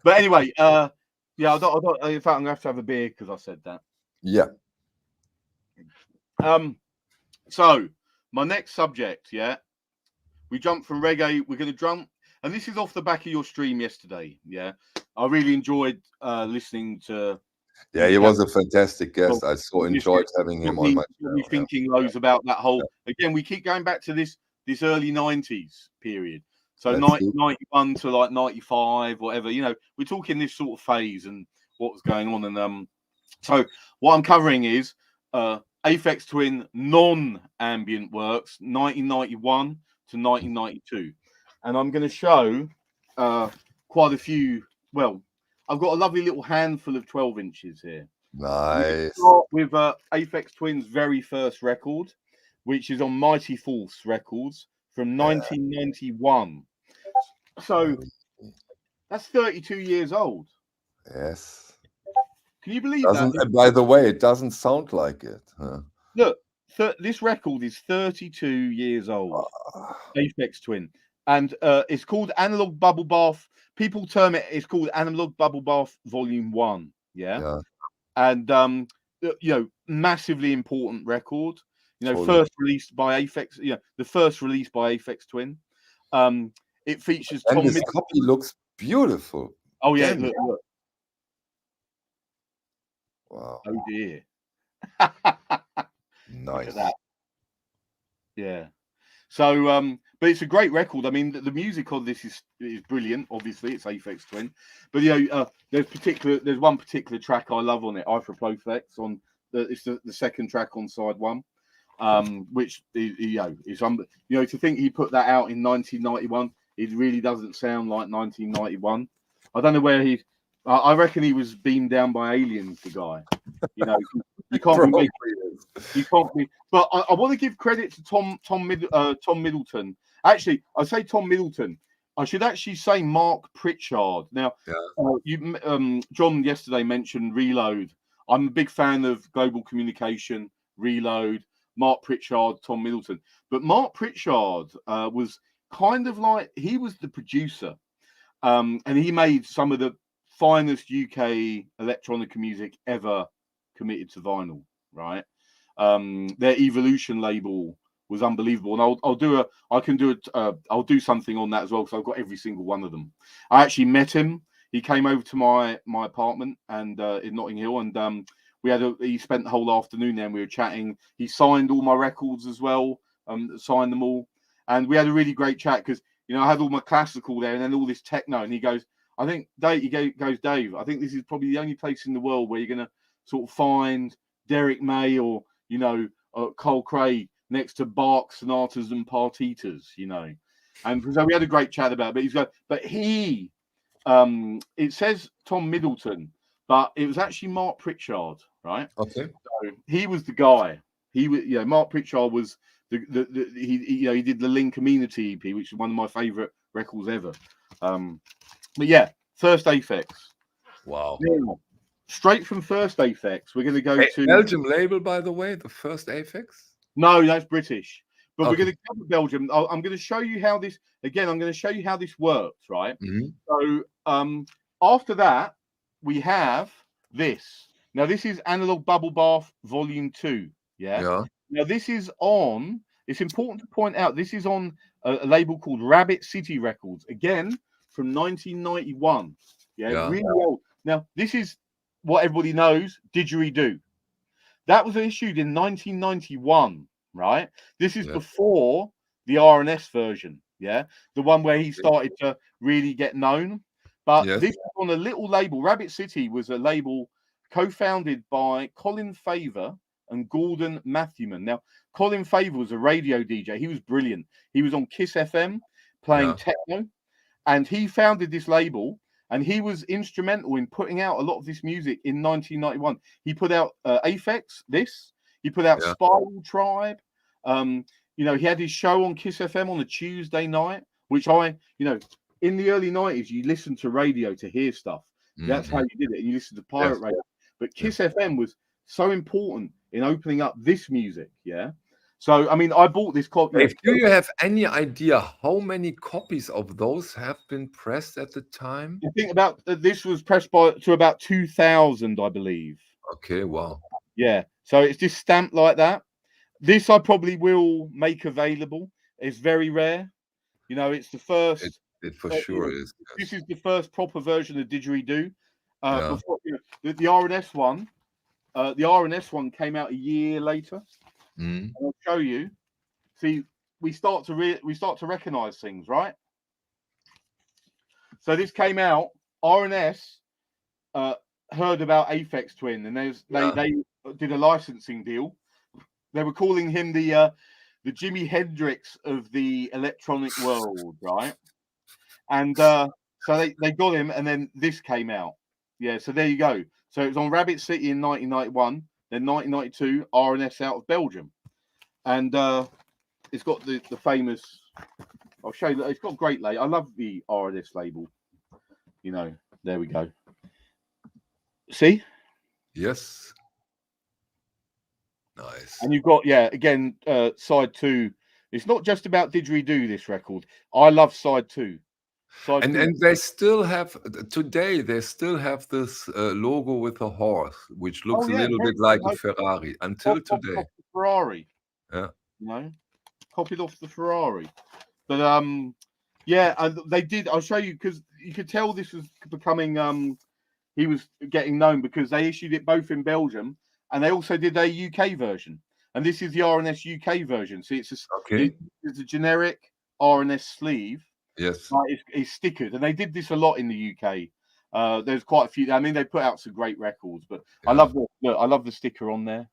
but anyway, I don't, in fact, I'm gonna have to have a beer because I said that. Yeah. So my next subject, we jump from reggae. We're going to jump, and this is off the back of your stream yesterday. Yeah, I really enjoyed listening to. Yeah, he was a fantastic guest. I so enjoyed having him on my channel. Thinking loads about that whole. Again, we keep going back to this early 90s period. So 91 to like 95, whatever. We're talking this sort of phase and what was going on. And so what I'm covering is Aphex Twin non-ambient works, 1991 to 1992. And I'm going to show quite a few. Well, I've got a lovely little handful of 12 inches here. Nice. Start with Aphex Twin's very first record, which is on Mighty Force Records from 1991. So that's 32 years old. Yes. Can you believe that? By the way, it doesn't sound like it. Huh? Look, this record is 32 years old. Aphex Twin. And it's called Analog Bubble Bath. People term it's called Analog Bubble Bath Volume 1. Yeah. And, massively important record. First released by Aphex. The first release by Aphex Twin. It features Tom Middleton. This copy looks beautiful. Oh, yeah. Look. Wow. Oh, dear. Nice. Yeah. So, but it's a great record. I mean, the music on this is brilliant. Obviously, it's Aphex Twin. But there's one particular track I love on it, Ifraplothex, on it's the second track on side one, which is to think he put that out in 1991. It really doesn't sound like 1991. I don't know where he. I reckon he was beamed down by aliens. The guy, you can't be. You can't be. But I want to give credit to Tom Middleton. Actually, I say Tom Middleton. I should actually say Mark Pritchard. Now, John yesterday mentioned Reload. I'm a big fan of Global Communication, Reload, Mark Pritchard, Tom Middleton. But Mark Pritchard was kind of like, he was the producer. And he made some of the finest UK electronica music ever committed to vinyl, right? Their Evolution label was unbelievable, and I'll do something on that as well because I've got every single one of them. I actually met him. He came over to my apartment and in Notting Hill, and he spent the whole afternoon there and we were chatting. He signed all my records as well, signed them all, and we had a really great chat because I had all my classical there and then all this techno, and he goes, I think Dave, Dave, I think this is probably the only place in the world where you're going to sort of find Derek May or Cole Craig next to Bach sonatas and partitas, And so we had a great chat about it. But he's going, but he, it says Tom Middleton, but it was actually Mark Pritchard, right? Okay. So he was the guy. He was, Mark Pritchard was he did the Link Community EP, which is one of my favorite records ever. But yeah, First Aphex. Wow. Now, straight from First Aphex, we're going to go to Belgium label, by the way, the First Aphex. No, that's British. But Okay. we're going to cover Belgium. I'm going to show you how this again. I'm going to show you how this works, right? Mhm. So after that, we have this. Now this is Analog Bubble Bath Volume 2. Yeah. Yeah. Now this is on. It's important to point out this is on a label called Rabbit City Records. Again, from 1991. Yeah, Yeah. really old. Now this is what everybody knows. Didgeridoo. That was issued in 1991, right? This is Yeah. before the RNS version, yeah, the one where he started to really get known. But Yes. this is on a little label. Rabbit City was a label co-founded by Colin Favor and Gordon Matthewman. Now, Colin Favor was a radio DJ. He was brilliant. He was on Kiss FM playing techno, and he founded this label. And he was instrumental in putting out a lot of this music in 1991. He put out Aphex, this. He put out Spiral Tribe. He had his show on Kiss FM on a Tuesday night, which in the early 90s, you listened to radio to hear stuff. That's how you did it. And you listened to pirate radio. But Kiss FM was so important in opening up this music, yeah? So, I mean, I bought this copy. Do you have any idea how many copies of those have been pressed at the time? I think about this was pressed to about 2000, I believe. Okay, wow. Yeah, so it's just stamped like that. This I probably will make available. It's very rare. It's the first. It for sure is. This is the first proper version of Didgeridoo. Before the RNS one, came out a year later. Mm. I'll show you. See, we start to recognize things, right? So this came out. RNS heard about Aphex Twin, and they did a licensing deal. They were calling him the Jimi Hendrix of the electronic world, right? And so they got him, and then this came out. Yeah, so there you go. So it was on Rabbit City in 1991, then 1992, RNS out of Belgium, and it's got the famous. I'll show you that it's got a great label. I love the RNS label. There we go. See? Yes. Nice. And you've got, again, side 2. It's not just about Didgeridoo, this record. I love side 2. And they still have, today, they still have this logo with a horse, which looks a little bit like a Ferrari until today. Off the Ferrari. Yeah. Copied off the Ferrari. But, and they did, I'll show you, because you could tell this was becoming, he was getting known because they issued it both in Belgium and they also did a UK version. And this is the RNS UK version. See, it's a generic RNS sleeve. Yes. It's stickered. And they did this a lot in the UK. There's quite a few. I mean, they put out some great records, but I love the sticker on there.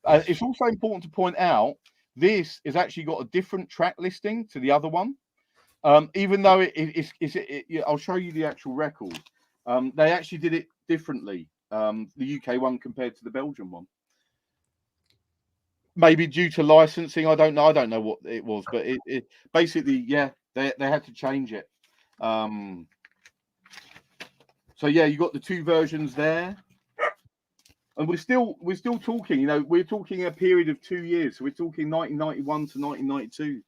It's also important to point out, this has actually got a different track listing to the other one. Even though I'll show you the actual record. They actually did it differently, the UK one compared to the Belgian one. Maybe due to licensing, I don't know. I don't know what it was, but it basically, they had to change it. So you got the two versions there, and we're still talking. We're talking a period of 2 years, so we're talking 1991 to 1992.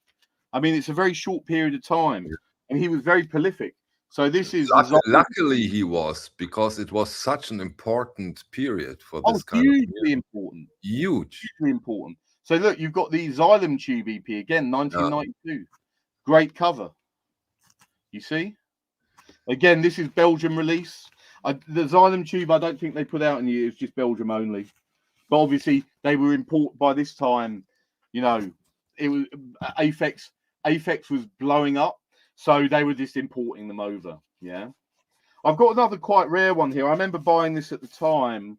I mean, it's a very short period of time, and he was very prolific. So this is luckily he was, because it was such an important period for this kind of hugely important. Hugely important. So look, you've got the Xylem Tube EP again, 1992. Great cover. You see? Again, this is Belgium release. The Xylem Tube, I don't think they put out in the year. It's just Belgium only. But obviously, they were important by this time. It was Aphex was blowing up. So they were just importing them over. Yeah. I've got another quite rare one here. I remember buying this at the time.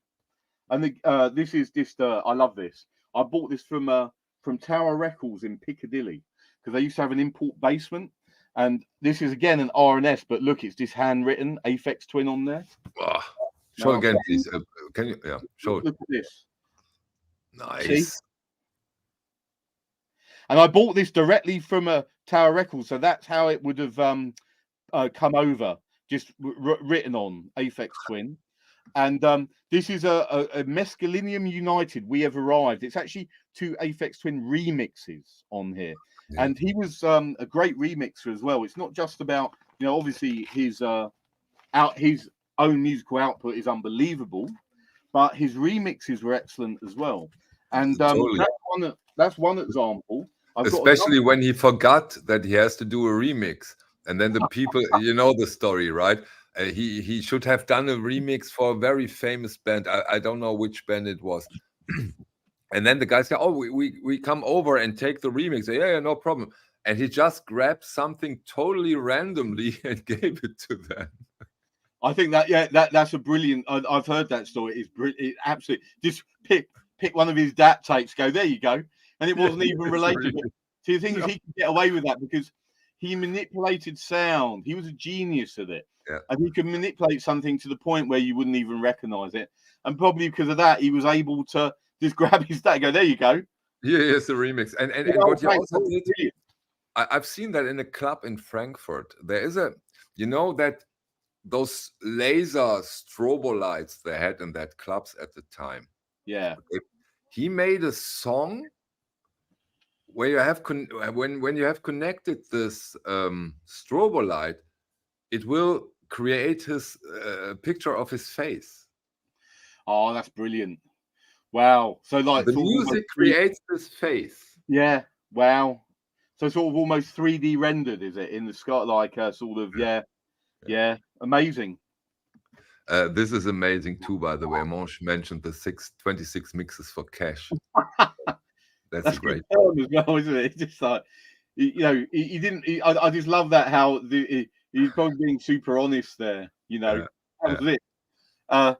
And this is just, I love this. I bought this from Tower Records in Piccadilly, because they used to have an import basement. And this is again an R&S, but look, it's this handwritten Aphex Twin on there. Oh, show Now, again, please. Can you? Yeah, show it. look at this. See? Nice. And I bought this directly from a Tower Records, so that's how it would have come over, just written on Aphex Twin. And this is a Mescalinium United, We Have Arrived. It's actually 2 Aphex Twin remixes on here. Yeah. And he was a great remixer as well. It's not just about, you know, obviously his own musical output is unbelievable, but his remixes were excellent as well. And Totally. that's one example. Especially when he forgot that he has to do a remix. And then the people, you know the story, right? He should have done a remix for a very famous band. I don't know which band it was. And then the guy said, "Oh, we come over and take the remix." Yeah, no problem. And he just grabbed something totally randomly and gave it to them. I think that's a brilliant. I've heard that story. It's brilliant. It absolutely just pick one of his DAT tapes. Go there, you go, and it wasn't even related. Really... See, the thing is, he could get away with that because he manipulated sound. He was a genius at it, and he could manipulate something to the point where you wouldn't even recognize it. And probably because of that, he was able to just grab his DAT. And go there, you go. Yeah, it's a remix. And what you also did, I've seen that in a club in Frankfurt. There is you know that. Those laser strobo lights they had in that clubs at the time. Yeah. He made a song where you have when you have connected this strobo light, it will create his picture of his face. Oh, that's brilliant! Wow. So like the music creates his face. Yeah. Wow. So sort of almost 3D rendered, is it, in the sky? Like sort of yeah. Amazing. This is amazing too, by the way. Monch mentioned the 26 mixes for cash. That's great term as well, isn't it? It's just like, you know, he didn't. I just love that how he's probably being super honest there. You know, that was it.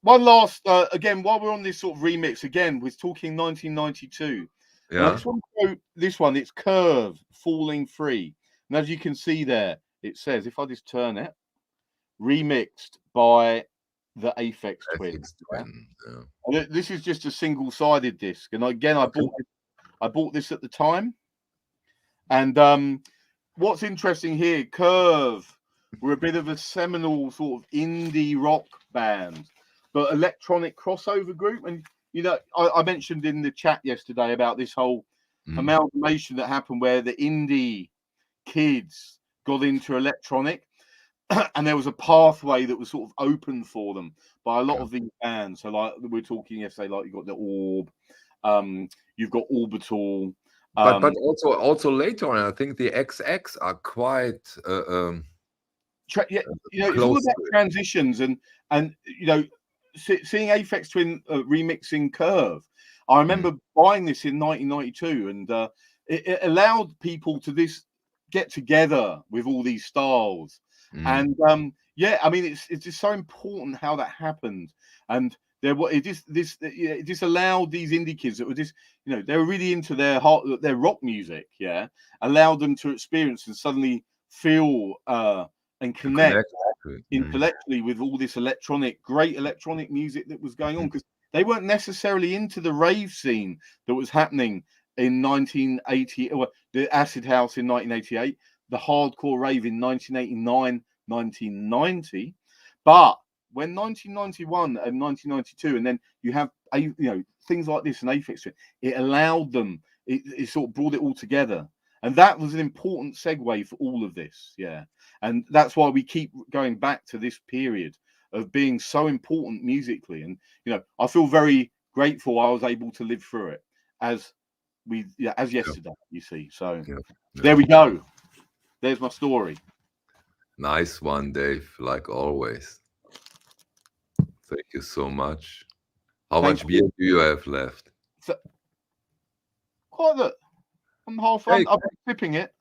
One last again, while we're on this sort of remix again, we're talking 1992. Yeah. I just want to go this one. It's Curve, Falling Free, and as you can see there, it says, if I just turn it, remixed by the Aphex Twin. Yeah. This is just a single-sided disc, and again, I bought this at the time. And what's interesting here, Curve were a bit of a seminal sort of indie rock band, but electronic crossover group. And you know, I mentioned in the chat yesterday about this whole amalgamation that happened where the indie kids got into electronic. And there was a pathway that was sort of open for them by a lot of these bands. So, like we were talking yesterday, like you've got the Orb, you've got Orbital, but also later on, I think the XX are quite. You know, it's all about transitions, and you know, seeing Aphex Twin remixing Curve. I remember buying this in 1992, and it allowed people to get together with all these styles. And yeah, I mean, it's just so important how that happened. And it just allowed these indie kids that were just, you know, they were really into their rock music, allowed them to experience and suddenly feel and connect intellectually with all this great electronic music that was going on, because they weren't necessarily into the rave scene that was happening in 1980, or the acid house in 1988. The hardcore rave in 1989, 1990, but when 1991 and 1992, and then you have things like this and Aphex Twin, it allowed them. It sort of brought it all together, and that was an important segue for all of this. Yeah, and that's why we keep going back to this period of being so important musically. And you know, I feel very grateful I was able to live through it as yesterday. You see, so there we go. There's my story. Nice one, Dave, like always. Thank you so much. How much beer do you have left? Quite a. I'm halfway. I'm sipping it.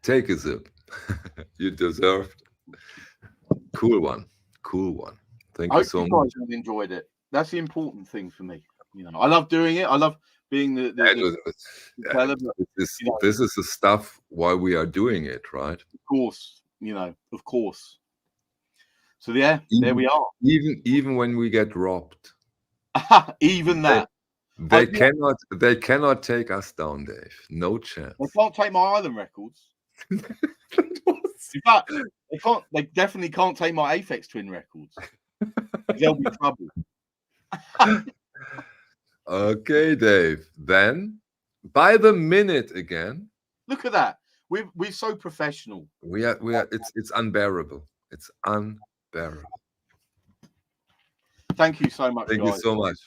Take a sip. You deserved. Cool one. Cool one. Thank you so much. I enjoyed it. That's the important thing for me. You know, I love doing it. I love being the teller, but, you know, this is the stuff why we are doing it, right? of course, you know, of course. So yeah, there we are. Even when we get robbed, even that. they cannot take us down, Dave. No chance. They can't take my Island records. In fact, they definitely can't take my Aphex Twin records. There'll be trouble. Okay, Dave. Then by the minute again. Look at that. We're so professional. We are it's unbearable. It's unbearable. Thank you so much, Thank guys. you so much.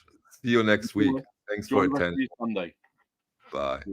See you next week. Thanks for attending. Sunday. Bye.